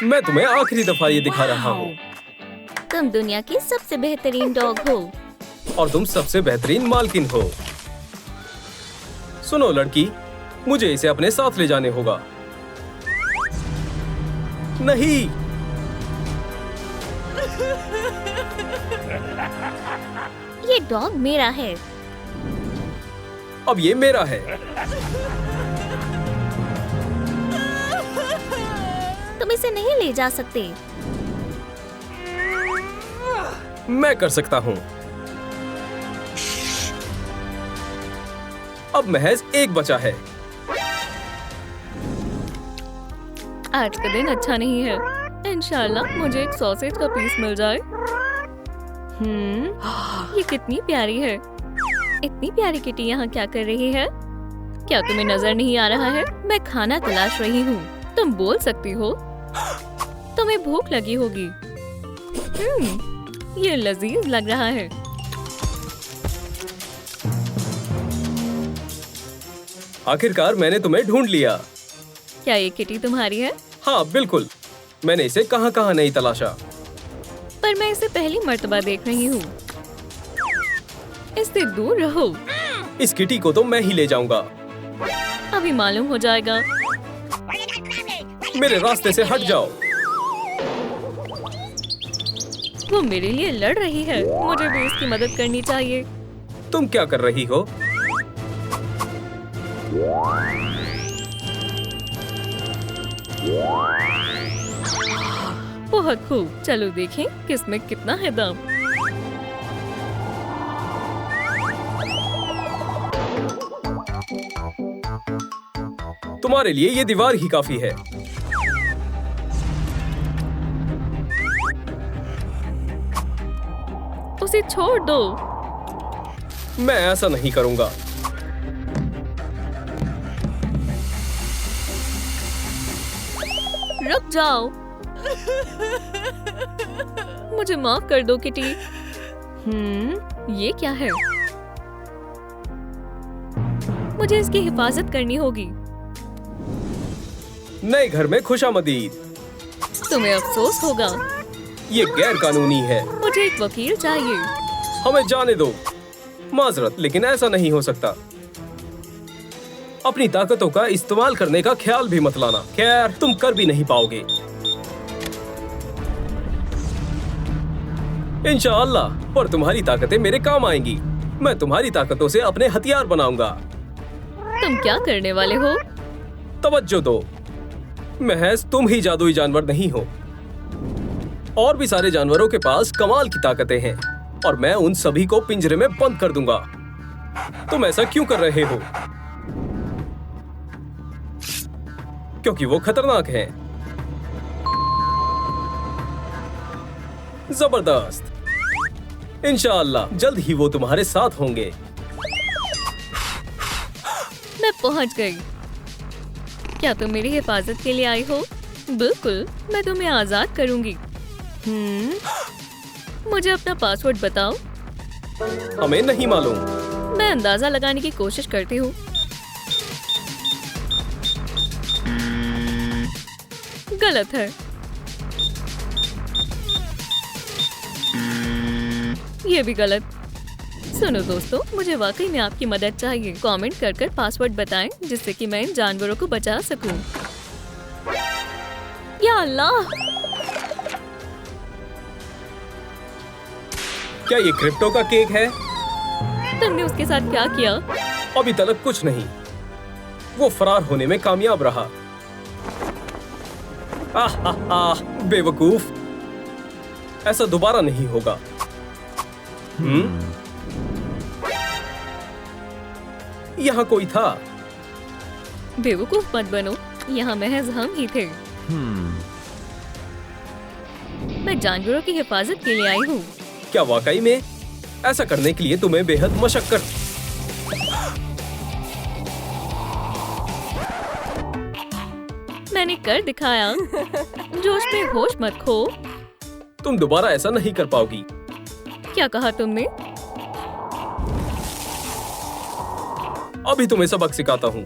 मैं तुम्हें आखिरी दफा ये दिखा रहा हूँ तुम दुनिया की सबसे बेहतरीन डॉग हो। और तुम सबसे बेहतरीन मालकिन हो। सुनो लड़की, मुझे इसे अपने साथ ले जाने होगा। नहीं, ये डॉग मेरा है। अब ये मेरा है। तुम इसे नहीं ले जा सकते। मैं कर सकता हूँ। अब महज एक बचा है। आज का दिन अच्छा नहीं है। इंशाल्लाह मुझे एक सॉसेज का पीस मिल जाए। ये कितनी प्यारी है। इतनी प्यारी किटी यहाँ क्या कर रही है? क्या तुम्हें नजर नहीं आ रहा है? मैं खाना तलाश रही हूँ। तुम बोल सकती हो। तुम्हें भूख लगी होगी। ये लजीज लग रहा है। आखिरकार मैंने तुम्हें ढूंढ लिया। क्या ये किटी तुम्हारी है? हाँ बिल्कुल, मैंने इसे कहाँ नहीं तलाशा। पर मैं इसे पहली मर्तबा देख रही हूँ। इससे दूर रहो। इस किटी को तो मैं ही ले जाऊंगा। अभी मालूम हो जाएगा। मेरे रास्ते से हट जाओ। वो मेरे लिए लड़ रही है। मुझे भी इसकी मदद करनी चाहिए। तुम क्या कर रही हो? बहुत खूब। चलो देखें किसमें कितना है दम। तुम्हारे लिए ये दीवार ही काफी है। उसे छोड़ दो। मैं ऐसा नहीं करूंगा। रुक जाओ। मुझे माफ कर दो किटी। ये क्या है? मुझे इसकी हिफाजत करनी होगी। नए घर में खुशामदीद। तुम्हें अफसोस होगा। ये गैर कानूनी है। मुझे एक वकील चाहिए। हमें जाने दो। माजरत, लेकिन ऐसा नहीं हो सकता। अपनी ताकतों का इस्तेमाल करने का ख्याल भी मत लाना। खैर, तुम कर भी नहीं पाओगे। इंशाअल्लाह, पर तुम्हारी ताकतें मेरे काम आएंगी। मैं तुम्हारी ताकतों से अपने हथियार बनाऊंगा। तुम क्या करने वाले हो? तवज्जो दो, महज तुम ही जादुई जानवर नहीं हो। और भी सारे जानवरों के पास कमाल की ताकतें हैं, और मैं उन सभी को पिंजरे में बंद कर दूंगा। तुम ऐसा क्यों कर रहे हो? क्योंकि वो खतरनाक हैं। जबरदस्त। इंशाअल्लाह जल्द ही वो तुम्हारे साथ होंगे। मैं पहुंच गई। क्या तुम मेरी हिफाजत के लिए आई हो? बिल्कुल, मैं तुम्हें आजाद करूंगी। मुझे अपना पासवर्ड बताओ। हमें नहीं मालूम। मैं अंदाजा लगाने की कोशिश करती हूँ। गलत है। ये भी गलत। सुनो दोस्तों, मुझे वाकई में आपकी मदद चाहिए। कमेंट कर पासवर्ड बताएं, जिससे कि मैं इन जानवरों को बचा सकूं। या अल्लाह! क्या ये क्रिप्टो का केक है? तुमने उसके साथ क्या किया? अभी तक कुछ नहीं। वो फरार होने में कामयाब रहा। बेवकूफ, ऐसा दोबारा नहीं होगा। यहाँ कोई था। बेवकूफ मत बनो, यहाँ महज हम ही थे। मैं जानवरों की हिफाजत के लिए आई हूँ। क्या वाकई में? ऐसा करने के लिए तुम्हें बेहद मशक्कत। मैंने कर दिखाया। जोश में होश मत खो। तुम दोबारा ऐसा नहीं कर पाओगी। क्या कहा तुमने? अभी तुम्हें सबक सिखाता हूँ।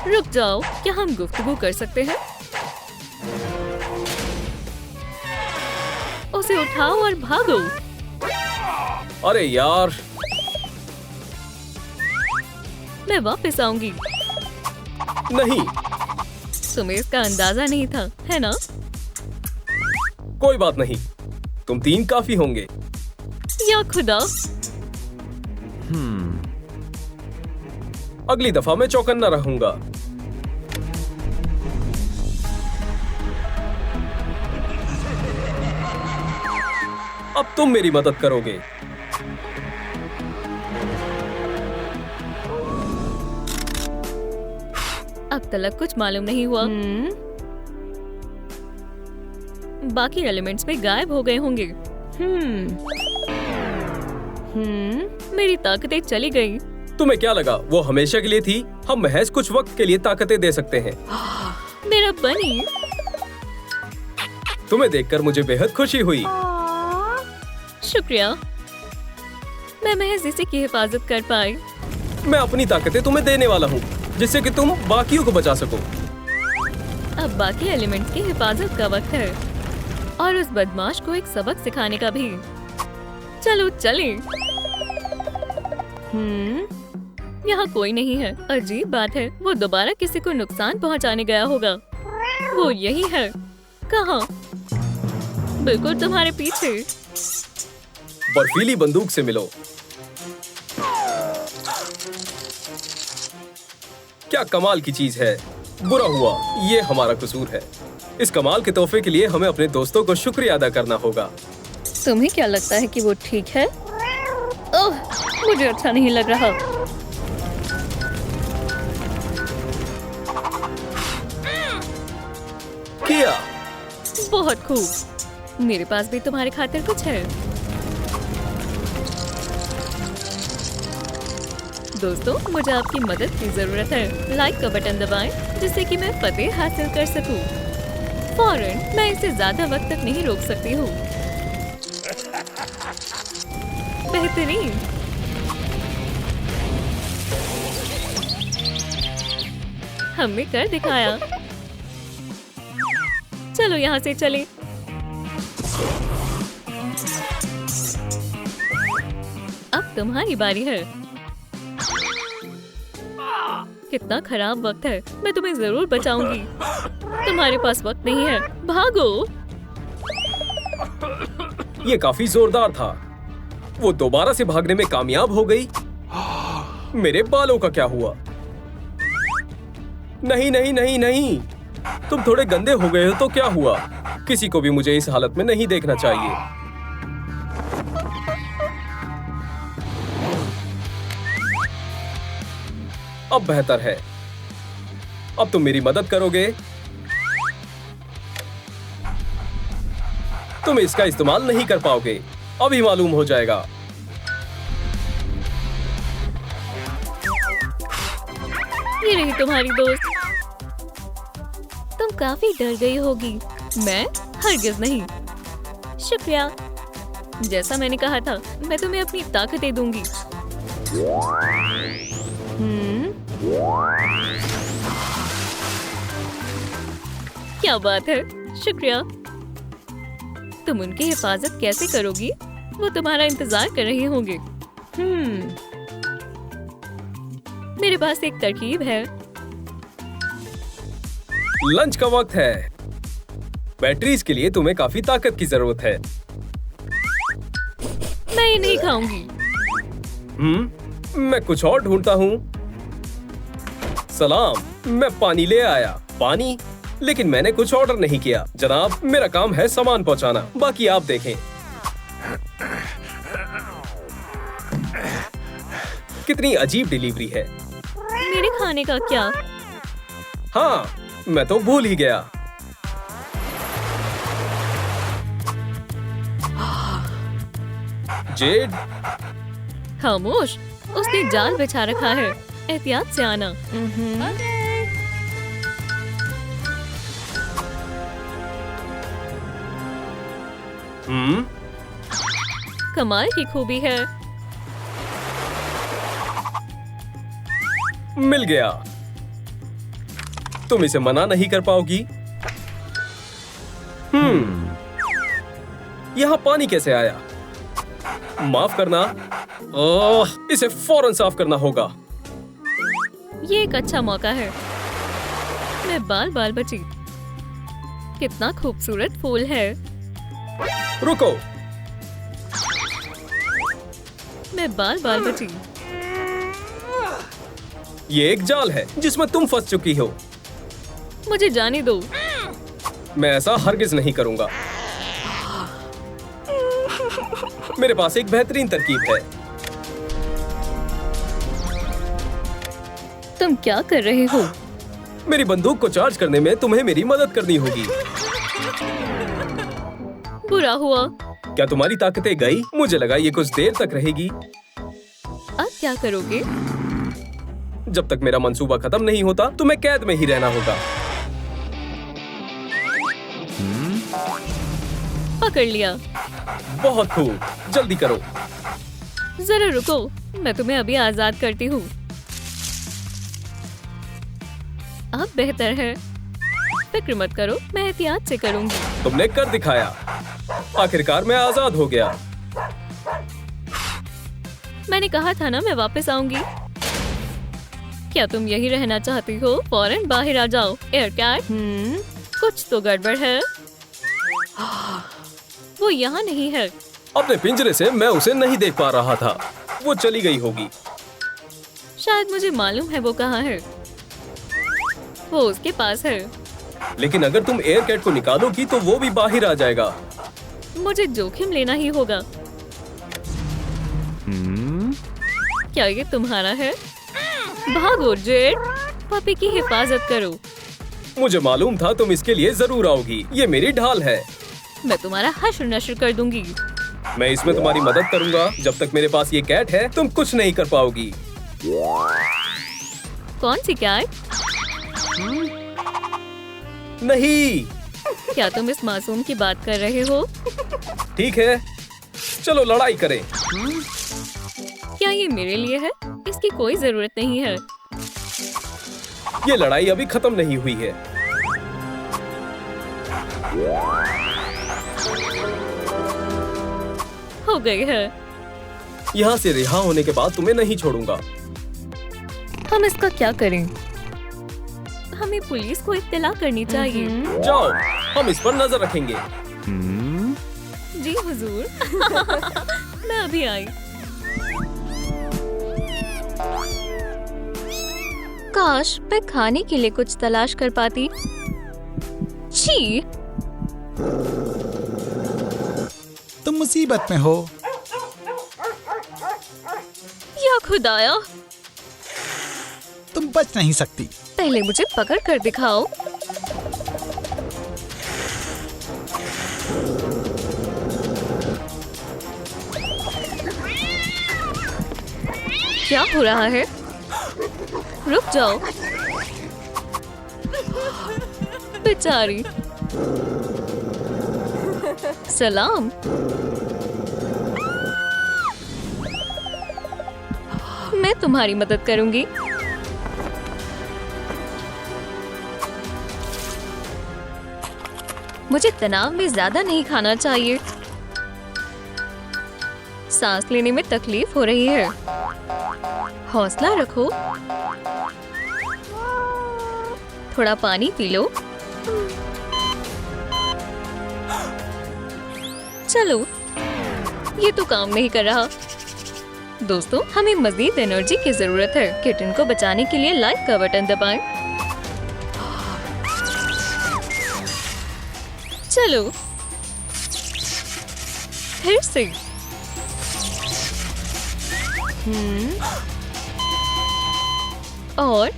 रुक जाओ, क्या हम गुफ्तगू कर सकते हैं? इसे उठाओ और भागो। अरे यार, मैं वापस आऊंगी। नहीं। तुम्हें इसका अंदाजा नहीं था, है ना? कोई बात नहीं, तुम 3 काफी होंगे। या खुदा, अगली दफा मैं चौकन्ना रहूंगा। अब तुम मेरी मदद करोगे। अब तक कुछ मालूम नहीं हुआ। बाकी एलिमेंट्स में गायब हो गए होंगे। मेरी ताकतें चली गई। तुम्हें क्या लगा वो हमेशा के लिए थी? हम महज कुछ वक्त के लिए ताकतें दे सकते हैं। मेरा बनी, तुम्हें देखकर मुझे बेहद खुशी हुई। शुक्रिया। मैं महज इसी की हिफाजत कर पाई। मैं अपनी ताकतें तुम्हें देने वाला हूँ, जिससे कि तुम बाकियों को बचा सको। अब बाकी एलिमेंट्स की हिफाजत का वक्त है, और उस बदमाश को एक सबक सिखाने का भी। चलो चलें। यहाँ कोई नहीं है। अजीब बात है, वो दोबारा किसी को नुकसान पहुँचाने गया होगा। वो यही है। कहाँ? बिल्कुल तुम्हारे पीछे। बर्फीली बंदूक से मिलो। क्या कमाल की चीज है। बुरा हुआ, ये हमारा कसूर है। इस कमाल के तोहफे के लिए हमें अपने दोस्तों को शुक्रिया अदा करना होगा। तुम्हें क्या लगता है कि वो ठीक है? ओह, मुझे अच्छा नहीं लग रहा। किया। बहुत खूब। मेरे पास भी तुम्हारे खातिर कुछ है। दोस्तों, मुझे आपकी मदद की जरूरत है। लाइक का बटन दबाएं, जिससे कि मैं फतेह हासिल कर सकूं। फौरन, मैं इसे ज्यादा वक्त तक नहीं रोक सकती हूँ। बेहतरीन। हमने कर दिखाया। चलो यहाँ से चलें। अब तुम्हारी बारी है। कितना खराब वक्त है। मैं तुम्हें जरूर बचाऊंगी। तुम्हारे पास वक्त नहीं है। भागो। ये काफी जोरदार था। वो दोबारा से भागने में कामयाब हो गई। मेरे बालों का क्या हुआ? नहीं नहीं नहीं नहीं, तुम थोड़े गंदे हो गए हो तो क्या हुआ? किसी को भी मुझे इस हालत में नहीं देखना चाहिए। अब बेहतर है। अब तुम मेरी मदद करोगे। तुम इसका इस्तेमाल नहीं कर पाओगे, अभी मालूम हो जाएगा। ये रही तुम्हारी दोस्त। तुम काफी डर गई होगी। मैं हरगिज नहीं। शुक्रिया। जैसा मैंने कहा था, मैं तुम्हें अपनी ताकतें दूंगी। क्या बात है। शुक्रिया। तुम उनकी हिफाजत कैसे करोगी? वो तुम्हारा इंतजार कर रहे होंगे। मेरे पास एक तरकीब है। लंच का वक्त है। बैटरीज के लिए तुम्हें काफी ताकत की जरूरत है। मैं ये नहीं खाऊंगी। मैं कुछ और ढूंढता हूँ। सलाम, मैं पानी ले आया। पानी? लेकिन मैंने कुछ ऑर्डर नहीं किया। जनाब, मेरा काम है सामान पहुंचाना, बाकी आप देखें। कितनी अजीब डिलीवरी है। मेरे खाने का क्या? हाँ, मैं तो भूल ही गया। जेड, खामोश। उसने जाल बिछा रखा है। एहतियात से आना। कमाल की खूबी है। मिल गया। तुम इसे मना नहीं कर पाओगी। यहाँ पानी कैसे आया? माफ करना, इसे फौरन साफ करना होगा। ये एक अच्छा मौका है। मैं बाल बाल बची। कितना खूबसूरत फूल है। रुको, मैं बाल बाल बची। ये एक जाल है जिसमें तुम फंस चुकी हो। मुझे जाने दो। मैं ऐसा हरगिज नहीं करूंगा। मेरे पास एक बेहतरीन तरकीब है। तुम क्या कर रहे हो? मेरी बंदूक को चार्ज करने में तुम्हें मेरी मदद करनी होगी। बुरा हुआ। क्या तुम्हारी ताकतें गई? मुझे लगा ये कुछ देर तक रहेगी। अब क्या करोगे? जब तक मेरा मंसूबा खत्म नहीं होता तुम्हें कैद में ही रहना होगा। पकड़ लिया। बहुत खूब, जल्दी करो। जरा रुको, मैं तुम्हें अभी आजाद करती हूँ। अब बेहतर है। फिक्र मत करो, मैं एहतियात से करूँगी। तुमने कर दिखाया। आखिरकार मैं आजाद हो गया। मैंने कहा था ना मैं वापस आऊंगी। क्या तुम यही रहना चाहती हो? फौरन बाहर आ जाओ। एयरकैट, कुछ तो गड़बड़ है। वो यहाँ नहीं है। अपने पिंजरे से मैं उसे नहीं देख पा रहा था। वो चली गई होगी। शायद मुझे मालूम है वो कहाँ है। वो उसके पास है। लेकिन अगर तुम एयरकैट को निकालोगी तो वो भी बाहर आ जाएगा। मुझे जोखिम लेना ही होगा। क्या ये तुम्हारा है? भागो जेड, पपी की हिफाजत करो। मुझे मालूम था तुम इसके लिए जरूर आओगी। ये मेरी ढाल है। मैं तुम्हारा हश्र नश्र कर दूंगी। मैं इसमें तुम्हारी मदद करूंगा। जब तक मेरे पास ये कैट है तुम कुछ नहीं कर पाओगी। कौन सी कैट? नहीं। क्या तुम इस मासूम की बात कर रहे हो? ठीक है, चलो लड़ाई करें। क्या ये मेरे लिए है? इसकी कोई जरूरत नहीं है। ये लड़ाई अभी खत्म नहीं हुई है। हो गई है। यहाँ से रिहा होने के बाद तुम्हें नहीं छोड़ूंगा। हम इसका क्या करें? हमें पुलिस को इत्तला करनी चाहिए। जाओ, हम इस पर नजर रखेंगे। जी हुजूर। मैं अभी आई। काश मैं खाने के लिए कुछ तलाश कर पाती। छी, तुम मुसीबत में हो। या खुदाया, तुम बच नहीं सकती। पहले मुझे पकड़ कर दिखाओ। क्या हो रहा है? रुक जाओ। बेचारी। सलाम। मैं तुम्हारी मदद करूंगी। मुझे तनाव में ज्यादा नहीं खाना चाहिए। सांस लेने में तकलीफ हो रही है। हौसला रखो। थोड़ा पानी पी लो। चलो, ये तो काम नहीं कर रहा। दोस्तों, हमें मजीद एनर्जी की जरूरत है। किटन को बचाने के लिए लाइक का बटन दबाएं। चलो, फिर से। और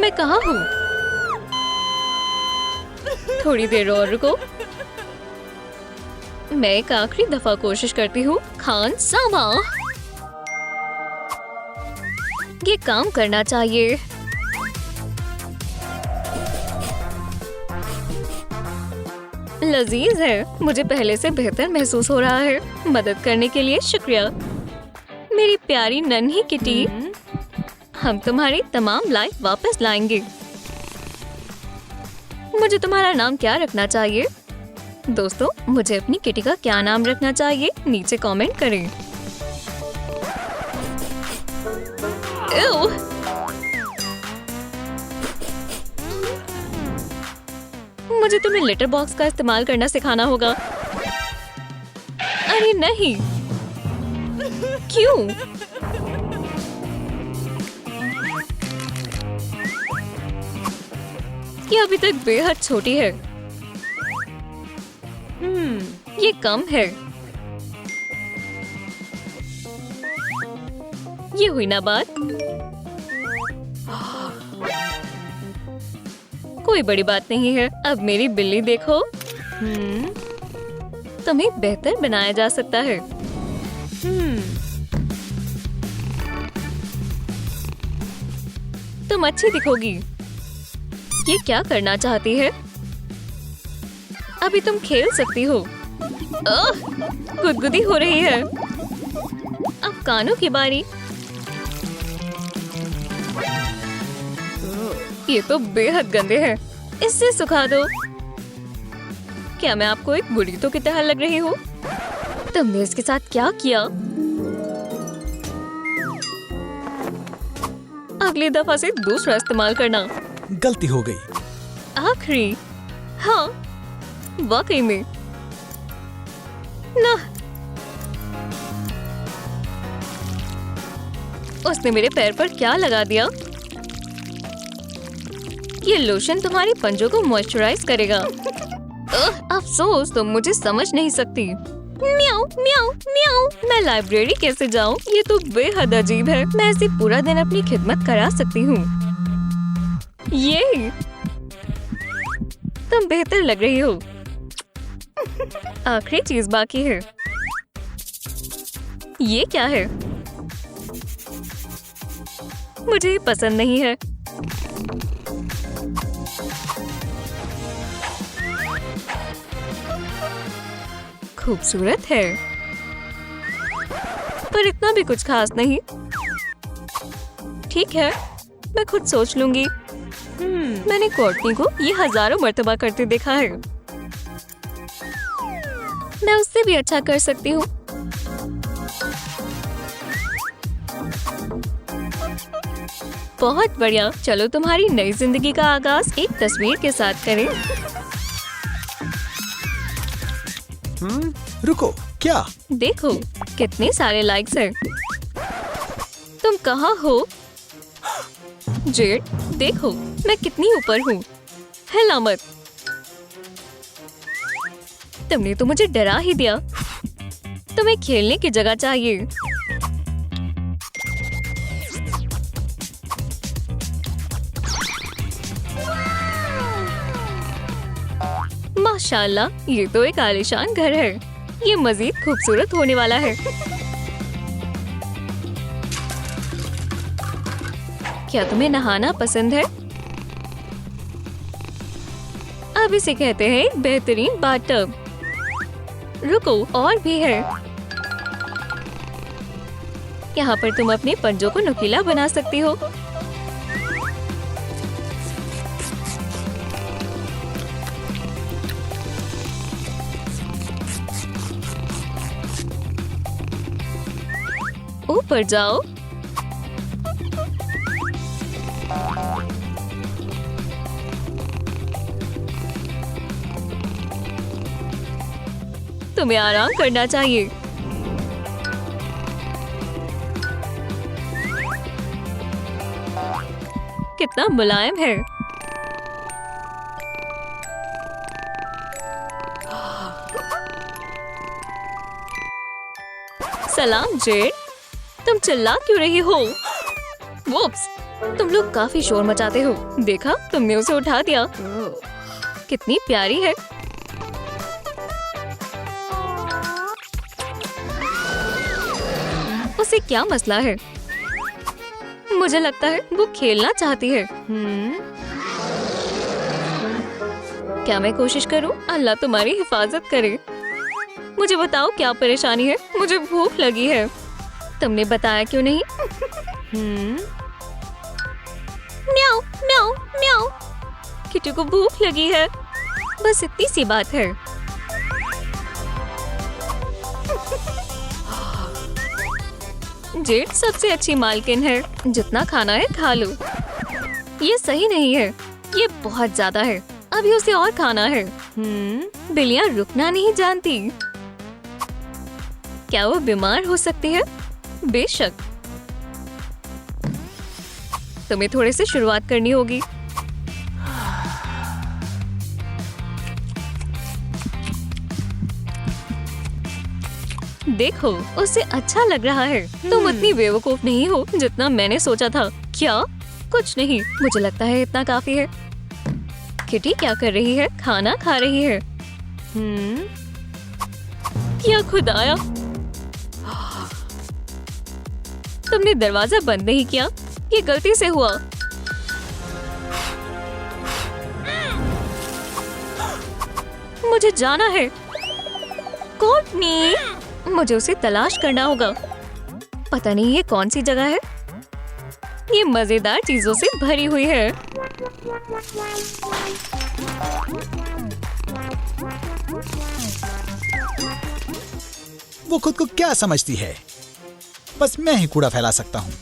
मैं कहाँ हूँ? थोड़ी देर और रुको। मैं एक आखिरी दफा कोशिश करती हूँ। खान सामा, ये काम करना चाहिए। लजीज है। मुझे पहले से बेहतर महसूस हो रहा है। मदद करने के लिए शुक्रिया मेरी प्यारी नन्ही किटी। हम तुम्हारी तमाम लाइफ वापस लाएंगे। मुझे तुम्हारा नाम क्या रखना चाहिए? दोस्तों, मुझे अपनी किटी का क्या नाम रखना चाहिए? नीचे कमेंट करें। Ew! मुझे तुम्हें लेटर बॉक्स का इस्तेमाल करना सिखाना होगा। अरे नहीं, क्यों? ये अभी तक बेहद छोटी है। ये कम है। ये हुई ना बात। कोई बड़ी बात नहीं है। अब मेरी बिल्ली देखो। तुम्हें बेहतर बनाया जा सकता है। तुम अच्छी दिखोगी। ये क्या करना चाहती है? अभी तुम खेल सकती हो। गुदगुदी हो रही है। अब कानों की बारी। ये तो बेहद गंदे हैं। इससे सुखा दो। क्या मैं आपको एक बुरीतो की तरह लग रही हूँ? तुमने इसके साथ क्या किया? अगली दफा से दूसरा इस्तेमाल करना। गलती हो गई। आखिरी। हाँ, वाकई में ना। उसने मेरे पैर पर क्या लगा दिया? ये लोशन तुम्हारे पंजों को मॉइस्चराइज करेगा। अफसोस, तुम मुझे समझ नहीं सकती। म्याऊ म्याऊ म्याऊ। मैं लाइब्रेरी कैसे जाऊं? ये तो बेहद अजीब है। मैं ऐसे पूरा दिन अपनी खिदमत करा सकती हूँ। ये तुम बेहतर लग रही हो। आखिरी चीज बाकी है। ये क्या है? मुझे ये पसंद नहीं है। खूबसूरत है, पर इतना भी कुछ खास नहीं। ठीक है, मैं खुद सोच लूंगी। मैंने कोर्टनी को ये हजारों मर्तबा करते देखा है। मैं उससे भी अच्छा कर सकती हूँ। बहुत बढ़िया। चलो तुम्हारी नई जिंदगी का आगाज एक तस्वीर के साथ करें। रुको, क्या? देखो कितने सारे लाइक्स हैं। तुम कहाँ हो? जेड, देखो मैं कितनी ऊपर हूँ। हिला मत। तुमने तो मुझे डरा ही दिया। तुम्हें खेलने की जगह चाहिए। माशाल्लाह, ये तो एक आलीशान घर है। ये मजीद खूबसूरत होने वाला है। क्या तुम्हें नहाना पसंद है? अब इसे कहते हैं एक बेहतरीन बाथटब। रुको, और भी है। यहाँ पर तुम अपने पंजों को नुकीला बना सकती हो। ऊपर जाओ। तुम्हें आराम करना चाहिए। कितना मुलायम है। सलाम जेड, तुम चिल्ला क्यों रही हो? वुप्स, तुम लोग काफी शोर मचाते हो। देखा, तुमने उसे उठा दिया। कितनी प्यारी है। उसे क्या मसला है? मुझे लगता है वो खेलना चाहती है। क्या मैं कोशिश करूं? अल्लाह तुम्हारी हिफाजत करे। मुझे बताओ क्या परेशानी है? मुझे भूख लगी है। तुमने बताया क्यों नहीं? म्याऊ म्याऊ म्याऊ। किटी को भूख लगी है। बस इतनी सी बात है। जेड सबसे अच्छी मालकिन है। जितना खाना है खा लो। ये सही नहीं है, ये बहुत ज्यादा है। अभी उसे और खाना है। बिल्लियाँ रुकना नहीं जानती। क्या वो बीमार हो सकती है? बेशक। तुम्हें थोड़े से शुरुआत करनी होगी। देखो, उसे अच्छा लग रहा है। तुम उतनी बेवकूफ नहीं हो जितना मैंने सोचा था। क्या? कुछ नहीं, मुझे लगता है इतना काफी है। किटी क्या कर रही है? खाना खा रही है। क्या खुदाया, तुमने दरवाजा बंद नहीं किया। ये गलती से हुआ। मुझे जाना है। कोर्टनी, मुझे उसे तलाश करना होगा। पता नहीं ये कौन सी जगह है। ये मजेदार चीजों से भरी हुई है। वो खुद को क्या समझती है? बस मैं ही कूड़ा फैला सकता हूँ।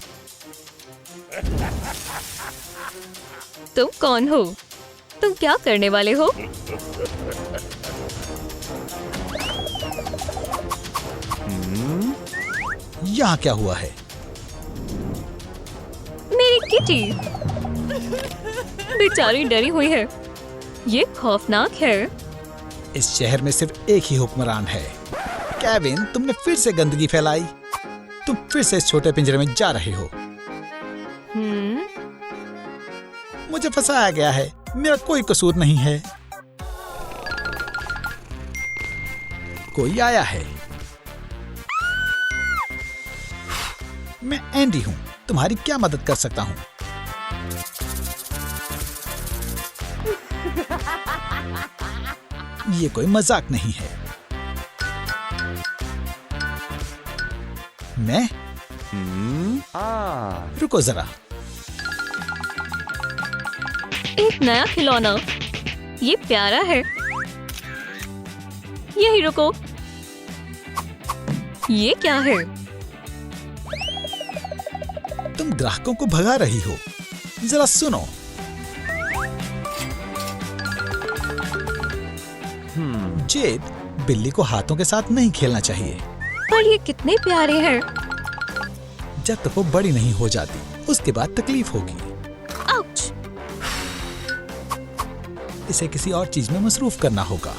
तुम कौन हो? तुम क्या करने वाले हो? यहाँ क्या हुआ है? मेरी किटी बेचारी डरी हुई है। ये खौफनाक है। इस शहर में सिर्फ एक ही हुक्मरान है। केविन, तुमने फिर से गंदगी फैलाई। तुम फिर से इस छोटे पिंजरे में जा रहे हो। मुझे फंसाया गया है। मेरा कोई कसूर नहीं है। कोई आया है। मैं एंडी हूँ। तुम्हारी क्या मदद कर सकता हूँ? ये कोई मजाक नहीं है। मैं? रुको जरा। एक नया खिलौना। ये प्यारा है। यही रुको। ये क्या है? तुम ग्राहकों को भगा रही हो। जरा सुनो। जेड, बिल्ली को हाथों के साथ नहीं खेलना चाहिए। पर ये कितने प्यारे हैं। जब तक वो बड़ी नहीं हो जाती, उसके बाद तकलीफ होगी। आउच! इसे किसी और चीज में मसरूफ करना होगा।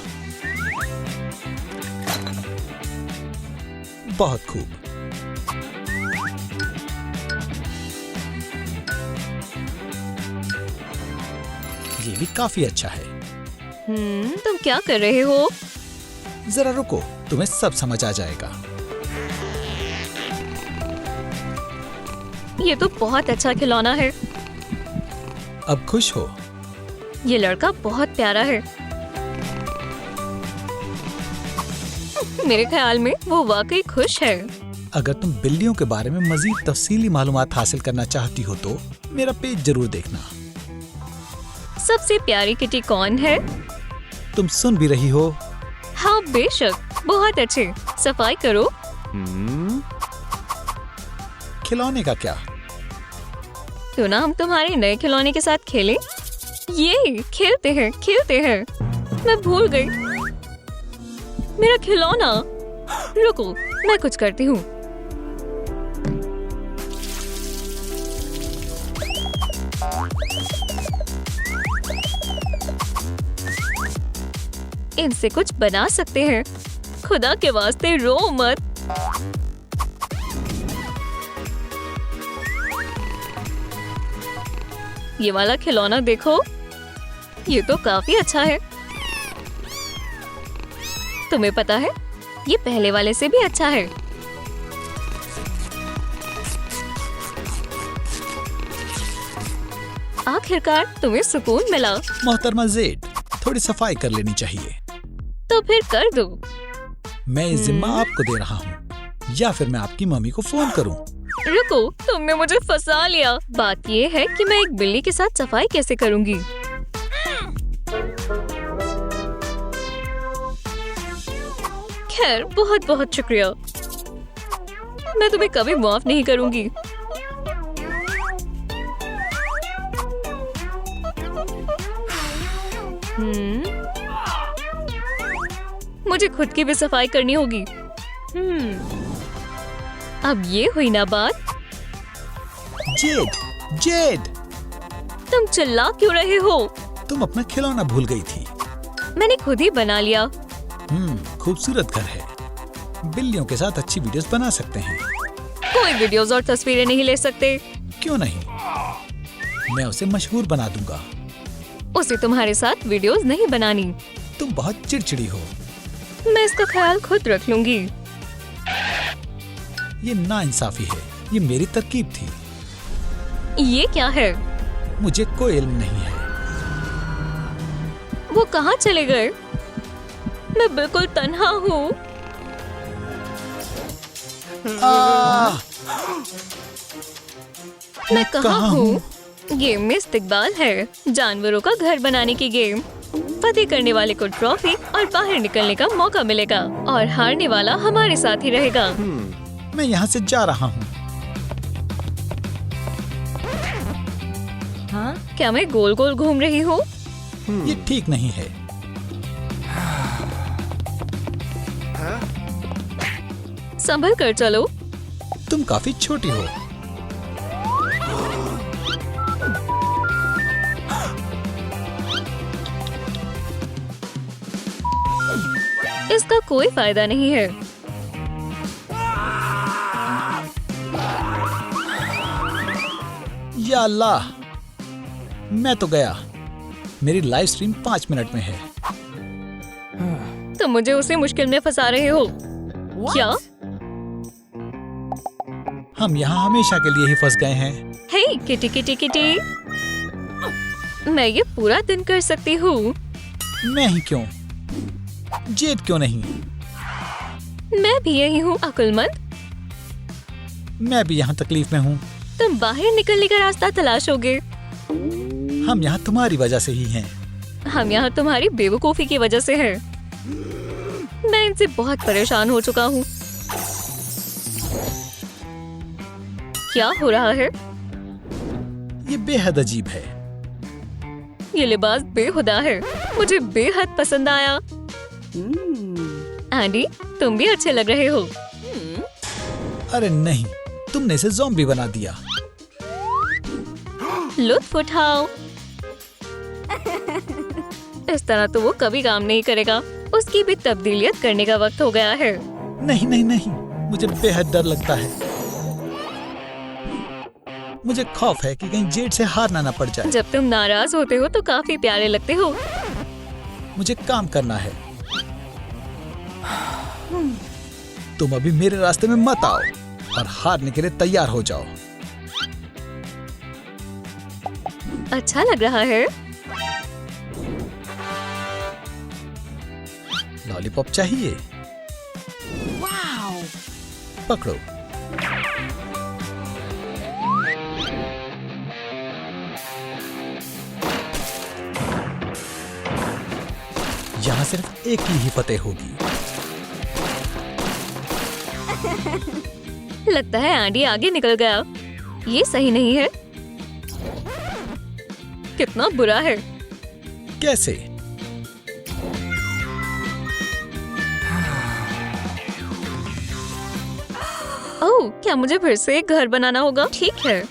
बहुत खूब। ये भी काफी अच्छा है। तुम क्या कर रहे हो? जरा रुको, तुम्हें सब समझ आ जाएगा। ये तो बहुत अच्छा खिलौना है। अब खुश हो? ये लड़का बहुत प्यारा है। मेरे ख्याल में वो वाकई खुश है। अगर तुम बिल्लियों के बारे में मजीद तफसीली मालूमात हासिल करना चाहती हो तो मेरा पेज जरूर देखना। सबसे प्यारी किटी कौन है? तुम सुन भी रही हो? हाँ बेशक, बहुत अच्छे। सफाई करो। खिलौने का क्या? क्यों ना हम तुम्हारे नए खिलौने के साथ खेलें? ये खेलते हैं। मैं भूल गई। मेरा खिलौना। रुको, मैं कुछ करती हूँ। इनसे कुछ बना सकते हैं। खुदा के वास्ते रो मत। ये वाला खिलौना देखो, ये तो काफी अच्छा है। तुम्हें पता है, ये पहले वाले से भी अच्छा है। आखिरकार तुम्हें सुकून मिला। मोहतरमा जेड, थोड़ी सफाई कर लेनी चाहिए। तो फिर कर दो। मैं ये जिम्मा आपको दे रहा हूँ, या फिर मैं आपकी मम्मी को फोन करूँ? रुको, तुमने मुझे फंसा लिया। बात ये है कि मैं एक बिल्ली के साथ सफाई कैसे करूंगी। खैर, बहुत बहुत शुक्रिया। मैं तुम्हें कभी माफ नहीं करूंगी। मुझे खुद की भी सफाई करनी होगी। अब ये हुई ना बात। जेड, जेड, तुम चिल्ला क्यों रहे हो? तुम अपना खिलौना भूल गई थी। मैंने खुद ही बना लिया। खूबसूरत घर है। बिल्लियों के साथ अच्छी वीडियोस बना सकते हैं। कोई वीडियोस और तस्वीरें नहीं ले सकते। क्यों नहीं? मैं उसे मशहूर बना दूंगा। उसे तुम्हारे साथ वीडियोस नहीं बनानी। तुम बहुत चिड़चिड़ी हो। मैं इसका ख्याल खुद रख लूंगी। ये नाइंसाफी है। ये मेरी तरकीब थी। ये क्या है? मुझे कोई इल्म नहीं है। वो कहाँ चले गए? मैं बिल्कुल तन्हा हूँ। मैं कहाँ हूँ? गेम में इस्तिकबाल है। जानवरों का घर बनाने की गेम। फतेह करने वाले को ट्रॉफी और बाहर निकलने का मौका मिलेगा और हारने वाला हमारे साथ ही रहेगा। मैं यहाँ से जा रहा हूँ। हाँ? क्या मैं गोल गोल घूम रही हूँ? ये ठीक नहीं है। संभल कर चलो। तुम काफी छोटी हो। इसका कोई फायदा नहीं है। या अल्लाह, मैं तो गया। मेरी लाइव स्ट्रीम 5 मिनट में है। तुम मुझे उसी मुश्किल में फंसा रहे हो। क्या? हम यहाँ हमेशा के लिए ही फंस गए हैं। हे किटी किटी किटी, मैं ये पूरा दिन कर सकती हूँ। मैं ही क्यों? जेड क्यों नहीं? मैं भी यही हूँ अक्लमंद। मैं भी यहाँ तकलीफ में हूँ। तुम बाहर निकलने का रास्ता तलाशोगे। हम यहाँ तुम्हारी वजह से ही हैं। हम यहाँ तुम्हारी बेवकूफी की वजह से हैं। मैं इनसे बहुत परेशान हो चुका हूँ। क्या हो रहा है? ये बेहद अजीब है। ये लिबास बेहुदा है। मुझे बेहद पसंद आया। एंडी, तुम भी अच्छे लग रहे हो। अरे नहीं, तुमने इसे ज़ॉम्बी बना दिया। लुत्फ उठाओ। इस तरह तो वो कभी काम नहीं करेगा। उसकी भी तब्दीलियत करने का वक्त हो गया है। नहीं नहीं नहीं, मुझे बेहद डर लगता है। मुझे खौफ है कि कहीं जेड से हारना ना पड़ जाए। जब तुम नाराज होते हो तो काफी प्यारे लगते हो। मुझे काम करना है। तुम अभी मेरे रास्ते में मत आओ और हारने के लिए तैयार हो जाओ। अच्छा लग रहा है। लॉलीपॉप चाहिए? पकड़ो। यहाँ सिर्फ एक ही फतेह होगी। लगता है एंडी आगे निकल गया। ये सही नहीं है। कितना बुरा है। कैसे? ओह, क्या मुझे फिर से एक घर बनाना होगा? ठीक है।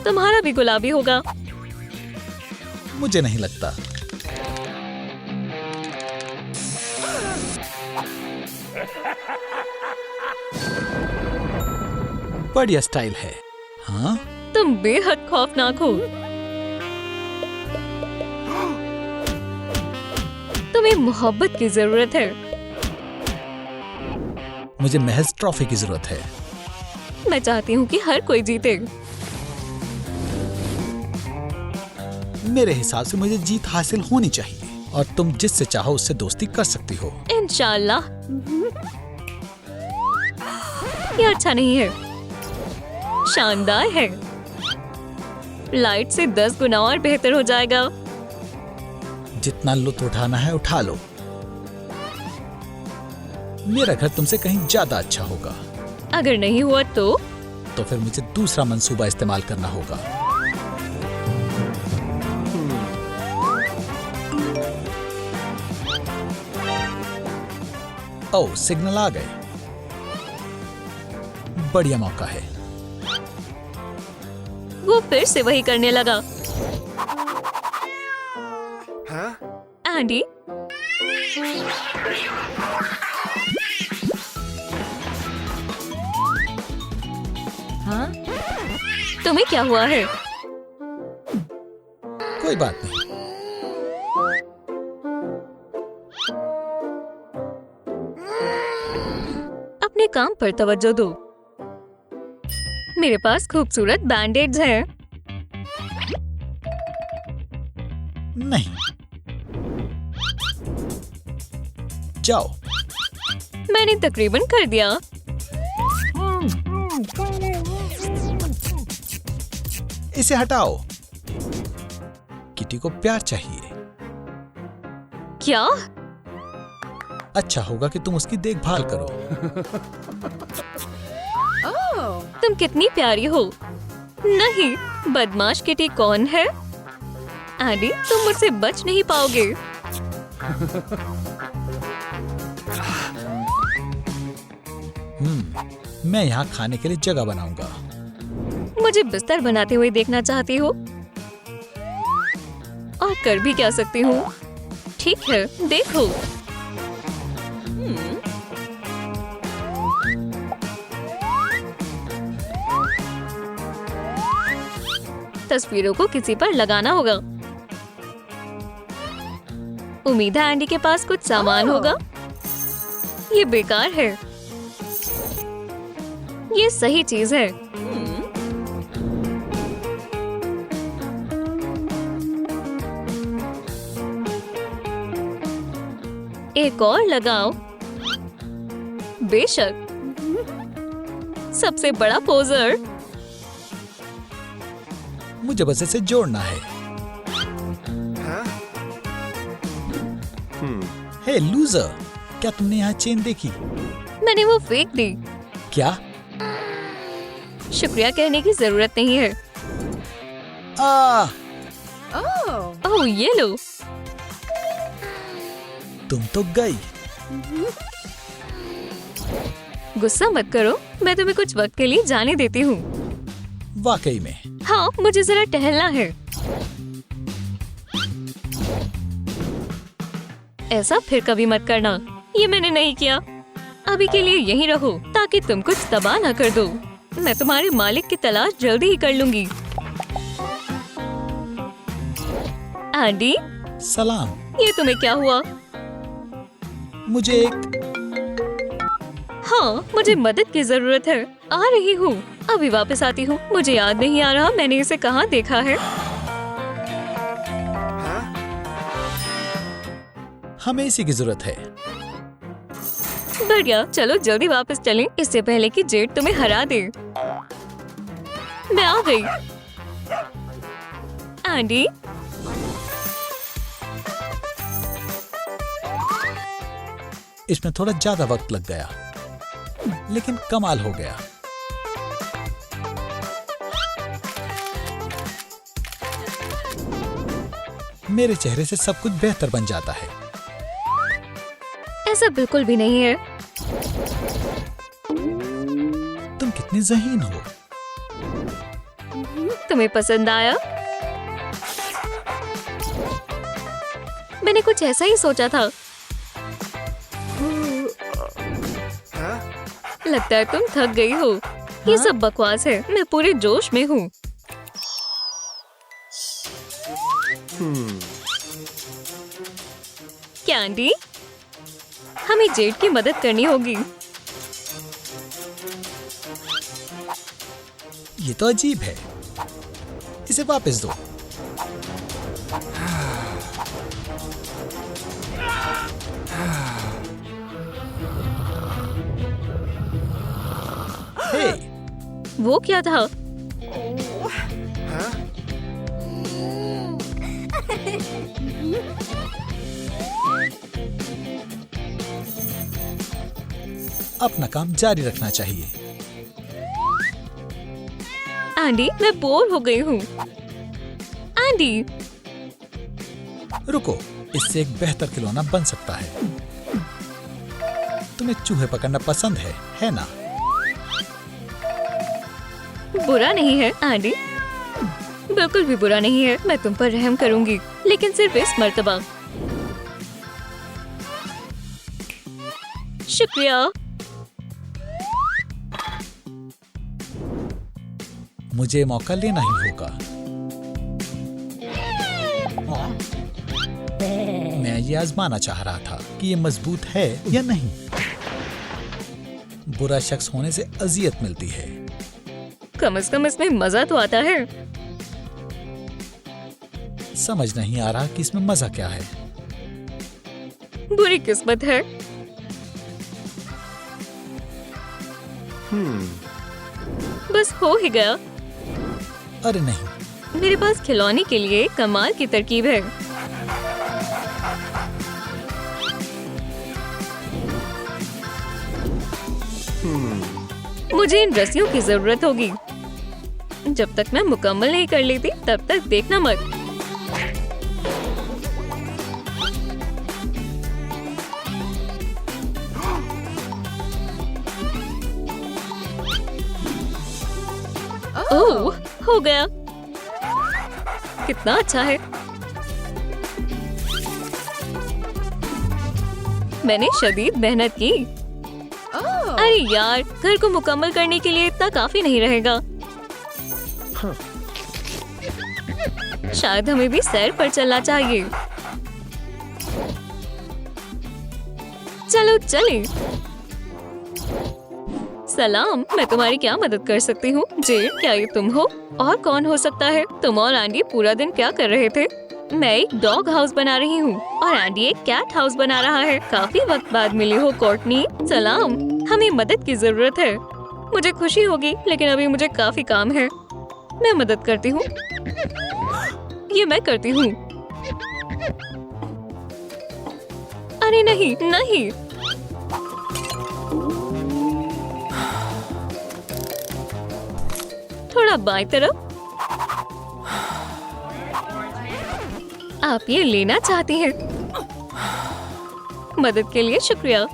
तुम्हारा भी गुलाबी होगा। मुझे नहीं लगता। बढ़िया स्टाइल है। हाँ? तुम बेहद खौफनाक हो। तुम्हें मोहब्बत की जरूरत है। मुझे महज ट्रॉफी की जरूरत है। मैं चाहती हूँ कि हर कोई जीते। मेरे हिसाब से मुझे जीत हासिल होनी चाहिए और तुम जिससे चाहो उससे दोस्ती कर सकती हो। इंशाल्लाह। ये अच्छा नहीं है। शानदार है। लाइट से 10 गुना और बेहतर हो जाएगा। जितना लुत्फ उठाना है उठा लो। मेरा घर तुमसे कहीं ज्यादा अच्छा होगा। अगर नहीं हुआ तो फिर मुझे दूसरा मंसूबा इस्तेमाल करना होगा। ओह, सिग्नल आ गए। बढ़िया मौका है। वो फिर से वही करने लगा। एंडी, हाँ? तुम्हें क्या हुआ है? कोई बात नहीं। अपने काम पर तवज्जो दो। मेरे पास खूबसूरत बैंडेड्स हैं। नहीं, जाओ। मैंने तकरीबन कर दिया। इसे हटाओ। किटी को प्यार चाहिए। क्या? अच्छा होगा कि तुम उसकी देखभाल करो। तुम कितनी प्यारी हो। नहीं, बदमाश किटी कौन है? एंडी, तुम मुझसे बच नहीं पाओगे। मैं यहाँ खाने के लिए जगह बनाऊंगा। मुझे बिस्तर बनाते हुए देखना चाहती हो? और कर भी क्या सकती हूँ। ठीक है, देखो। तस्वीरों को किसी पर लगाना होगा। उम्मीद है एंडी के पास कुछ सामान होगा। ये बेकार है। ये सही चीज है। एक और लगाओ। बेशक। सबसे बड़ा पोजर। मुझे बस इसे जोड़ना है। हे लूजर, क्या तुमने यहाँ चेन देखी? मैंने वो फेंक दी। क्या? शुक्रिया कहने की जरूरत नहीं है। ओह, ये लो। तुम तो गई। गुस्सा मत करो, मैं तुम्हें कुछ वक्त के लिए जाने देती हूँ। वाकई में। हाँ, मुझे जरा टहलना है। ऐसा फिर कभी मत करना। ये मैंने नहीं किया। अभी के लिए यहीं रहो ताकि तुम कुछ तबाह ना कर दो। मैं तुम्हारे मालिक की तलाश जल्दी ही कर लूंगी। एंडी, सलाम। ये तुम्हें क्या हुआ? मुझे एक हाँ, मुझे मदद की जरूरत है। आ रही हूँ, अभी वापस आती हूँ। मुझे याद नहीं आ रहा मैंने इसे कहाँ देखा है। हमें इसी की जरूरत है। बढ़िया, चलो जल्दी वापस चलें इससे पहले कि जेड तुम्हें हरा दे। मैं आ गई। एंडी, इसमें थोड़ा ज्यादा वक्त लग गया, लेकिन कमाल हो गया। मेरे चेहरे से सब कुछ बेहतर बन जाता है। ऐसा बिल्कुल भी नहीं है। तुम कितनी ज़हीन हो। तुम्हें पसंद आया? मैंने कुछ ऐसा ही सोचा था। लगता है तुम थक गई हो। ये सब बकवास है, मैं पूरे जोश में हूँ। कैंडी, हमें जेड की मदद करनी होगी। ये तो अजीब है। इसे वापस दो। हे, वो क्या था? अपना काम जारी रखना चाहिए। एंडी, मैं बोर हो गई हूँ। एंडी, रुको, इससे एक बेहतर खिलौना बन सकता है। तुम्हें चूहे पकड़ना पसंद है ना? बुरा नहीं है एंडी, बिल्कुल भी बुरा नहीं है। मैं तुम पर रहम करूंगी, लेकिन सिर्फ इस मर्तबा। शुक्रिया। मुझे मौका लेना ही होगा। मैं ये आजमाना चाह रहा था कि ये मजबूत है या नहीं। बुरा शख्स होने से अजियत मिलती है। कम से कम इसमें मजा तो आता है। समझ नहीं आ रहा कि इसमें मजा क्या है। बुरी किस्मत है। बस हो ही गया। अरे नहीं, मेरे पास खिलौने के लिए कमाल की तरकीब है। मुझे इन रस्सियों की जरूरत होगी। जब तक मैं मुकम्मल नहीं कर लेती तब तक देखना मत। ओह, हो गया। कितना अच्छा है। मैंने शदीद मेहनत की। अरे यार, घर को मुकम्मल करने के लिए इतना काफी नहीं रहेगा। शायद हमें भी सैर पर चलना चाहिए। चलो चलें। सलाम, मैं तुम्हारी क्या मदद कर सकती हूँ? जेड, क्या ये तुम हो? और कौन हो सकता है? तुम और एंडी पूरा दिन क्या कर रहे थे? मैं एक डॉग हाउस बना रही हूँ और एंडी एक कैट हाउस बना रहा है। काफी वक्त बाद मिली हो कोर्टनी। सलाम, हमें मदद की जरूरत है। मुझे खुशी होगी, लेकिन अभी मुझे काफी काम है। मैं मदद करती हूँ। ये मैं करती हूँ। अरे नहीं नहीं, थोड़ा बाएं तरफ। आप ये लेना चाहती हैं? मदद के लिए शुक्रिया।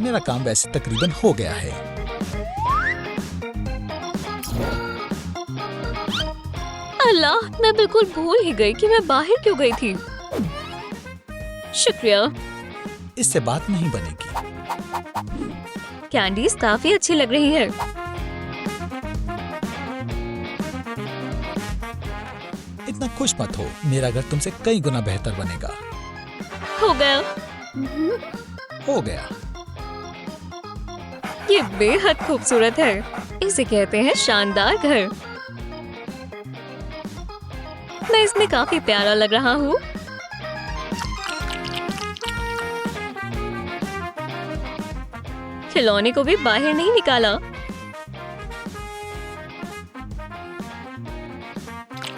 मेरा काम वैसे तकरीबन हो गया है। अल्लाह, मैं बिल्कुल भूल ही गई कि मैं बाहर क्यों गई थी। शुक्रिया। इससे बात नहीं बनेगी। कैंडीज काफी अच्छी लग रही है। इतना खुश मत हो, मेरा घर तुमसे कई गुना बेहतर बनेगा। हो गया। हो गया। ये बेहद खूबसूरत है। इसे कहते हैं शानदार घर। मैं इसमें काफी प्यारा लग रहा हूँ। खिलौने को भी बाहर नहीं निकाला।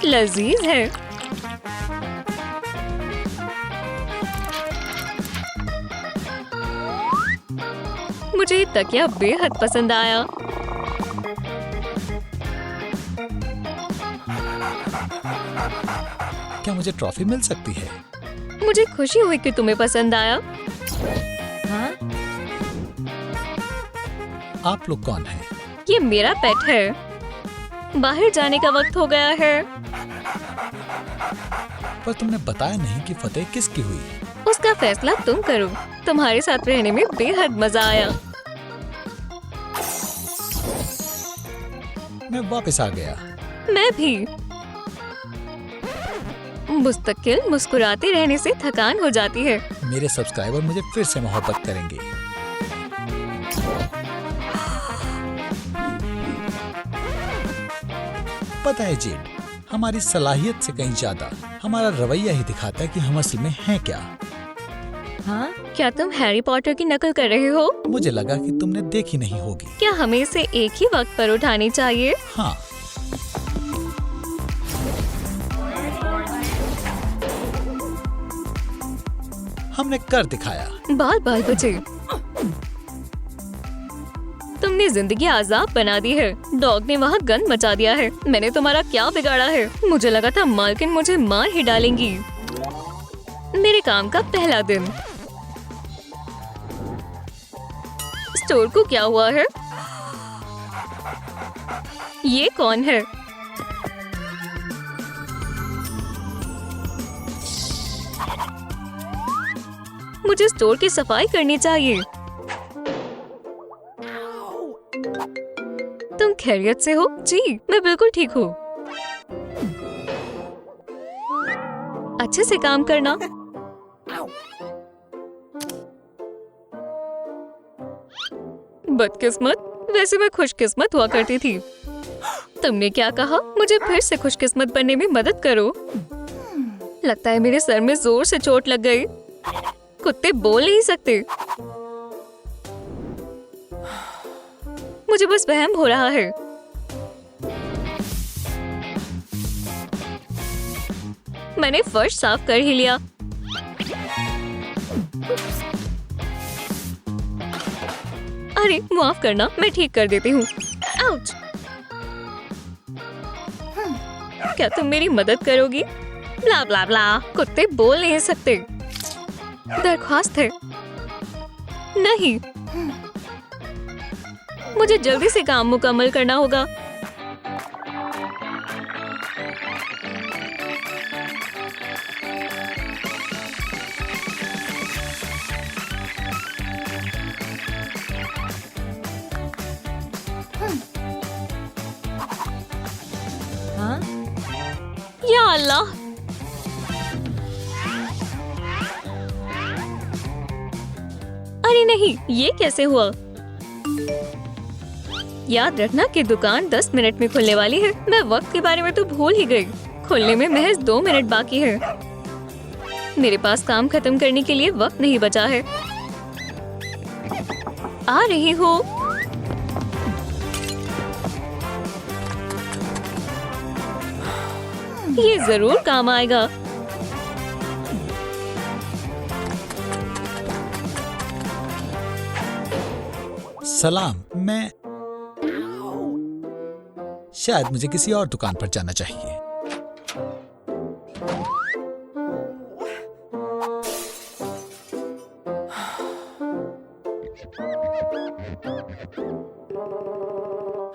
लजीज है। मुझे ये तकिया बेहद पसंद आया। क्या मुझे ट्रॉफी मिल सकती है? मुझे खुशी हुई कि तुम्हें पसंद आया। आप लोग कौन हैं? ये मेरा पेट है। बाहर जाने का वक्त हो गया है। पर तुमने बताया नहीं कि फतेह किसकी हुई। उसका फैसला तुम करो। तुम्हारे साथ रहने में बेहद मजा आया। मैं वापस आ गया। मैं भी। मुस्तकिल मुस्कुराते रहने से थकान हो जाती है। मेरे सब्सक्राइबर मुझे फिर से मोहब्बत करेंगे। पता है जेड, हमारी सलाहियत से कहीं ज्यादा हमारा रवैया ही दिखाता है कि हम असल में हैं क्या। हाँ, क्या तुम हैरी पॉटर की नकल कर रहे हो? मुझे लगा कि तुमने देखी नहीं होगी। क्या हमें इसे एक ही वक्त पर उठानी चाहिए? हाँ, हमने कर दिखाया। बाल बाल बचे। तुमने जिंदगी आजाद बना दी है। डॉग ने वहाँ गंद मचा दिया है। मैंने तुम्हारा क्या बिगाड़ा है? मुझे लगा था मालकिन मुझे मार ही डालेंगी। मेरे काम का पहला दिन। स्टोर को क्या हुआ है? ये कौन है? मुझे स्टोर की सफाई करनी चाहिए। तुम खैरियत से हो? जी, मैं बिल्कुल ठीक हूँ। अच्छे से काम करना। बदकिस्मत। वैसे मैं खुशकिस्मत हुआ करती थी। तुमने क्या कहा? मुझे फिर से खुशकिस्मत बनने में मदद करो। लगता है मेरे सर में जोर से चोट लग गई। कुत्ते बोल नहीं सकते। मुझे बस वहम हो रहा है। मैंने फर्श साफ कर ही लिया। अरे माफ करना, मैं ठीक कर देती हूँ। आउच! क्या तुम मेरी मदद करोगी? ब्ला ब्ला ब्ला। कुत्ते बोल नहीं सकते। दरख्वास्त है। नहीं, मुझे जल्दी से काम मुकम्मल करना होगा। हाँ? या अल्लाह! अरे नहीं, ये कैसे हुआ? याद रखना कि दुकान 10 मिनट में खुलने वाली है। मैं वक्त के बारे में तो भूल ही गई। खुलने में महज 2 मिनट बाकी है। मेरे पास काम खत्म करने के लिए वक्त नहीं बचा है। आ रही हूँ। ये जरूर काम आएगा। सलाम। मैं शायद मुझे किसी और दुकान पर जाना चाहिए।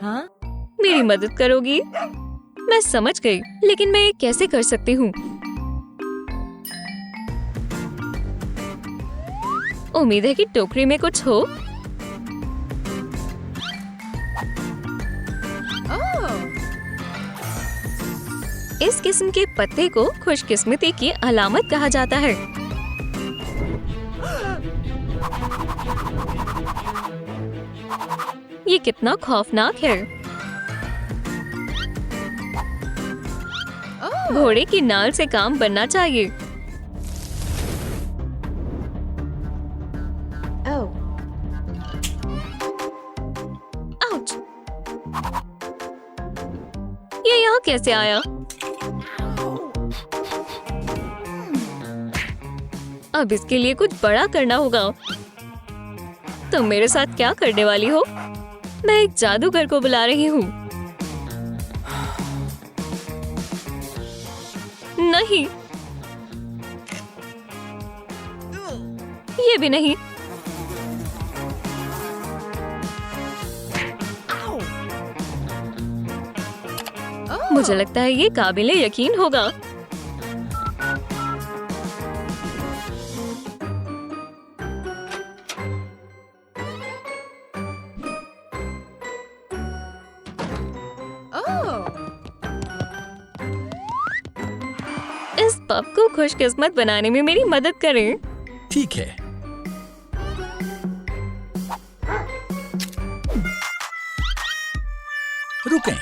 हाँ? मेरी मदद करोगी? मैं समझ गई, लेकिन मैं ये कैसे कर सकती हूँ? उम्मीद है कि टोकरी में कुछ हो। इस किस्म के पत्ते को खुशकिस्मती की अलामत कहा जाता है। ये कितना खौफनाक है। घोड़े की नाल से काम बनना चाहिए। आउच! ये यहाँ कैसे आया? अब इसके लिए कुछ बड़ा करना होगा। तुम मेरे साथ क्या करने वाली हो? मैं एक जादूगर को बुला रही हूँ। नहीं, ये भी नहीं। मुझे लगता है ये काबिले यकीन होगा। इस पप को खुशकिस्मत बनाने में मेरी मदद करें। ठीक है। रुकें।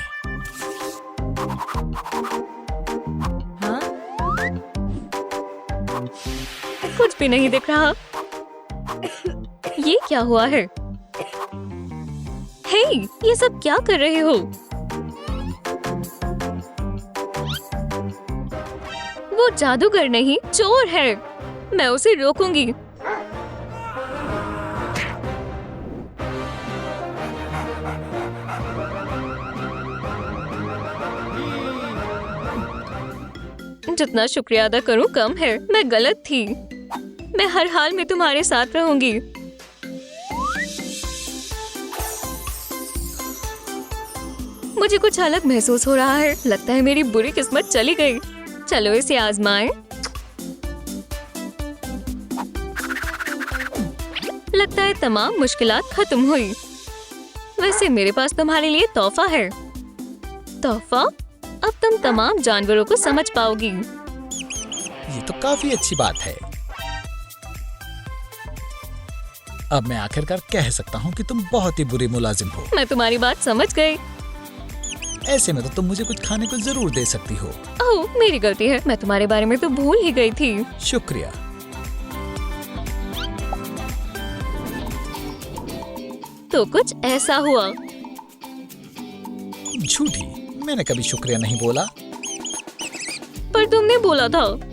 हाँ? कुछ भी नहीं दिख रहा। ये क्या हुआ है? हे, ये सब क्या कर रहे हो? वो जादूगर नहीं, चोर है। मैं उसे रोकूंगी। जितना शुक्रिया अदा करूं कम है। मैं गलत थी। मैं हर हाल में तुम्हारे साथ रहूंगी। मुझे कुछ अलग महसूस हो रहा है। लगता है मेरी बुरी किस्मत चली गई। चलो इसे आजमाएं। लगता है तमाम मुश्किलात खत्म हुई। वैसे मेरे पास तुम्हारे लिए तोहफा है। तोहफा? अब तुम तमाम जानवरों को समझ पाओगी। ये तो काफी अच्छी बात है। अब मैं आखिरकार कह सकता हूँ कि तुम बहुत ही बुरी मुलाजिम हो। मैं तुम्हारी बात समझ गई। ऐसे में तो तुम मुझे कुछ खाने को जरूर दे सकती हो। ओह, मेरी गलती है। मैं तुम्हारे बारे में तो भूल ही गई थी। शुक्रिया। तो कुछ ऐसा हुआ। झूठी, मैंने कभी शुक्रिया नहीं बोला। पर तुमने बोला था।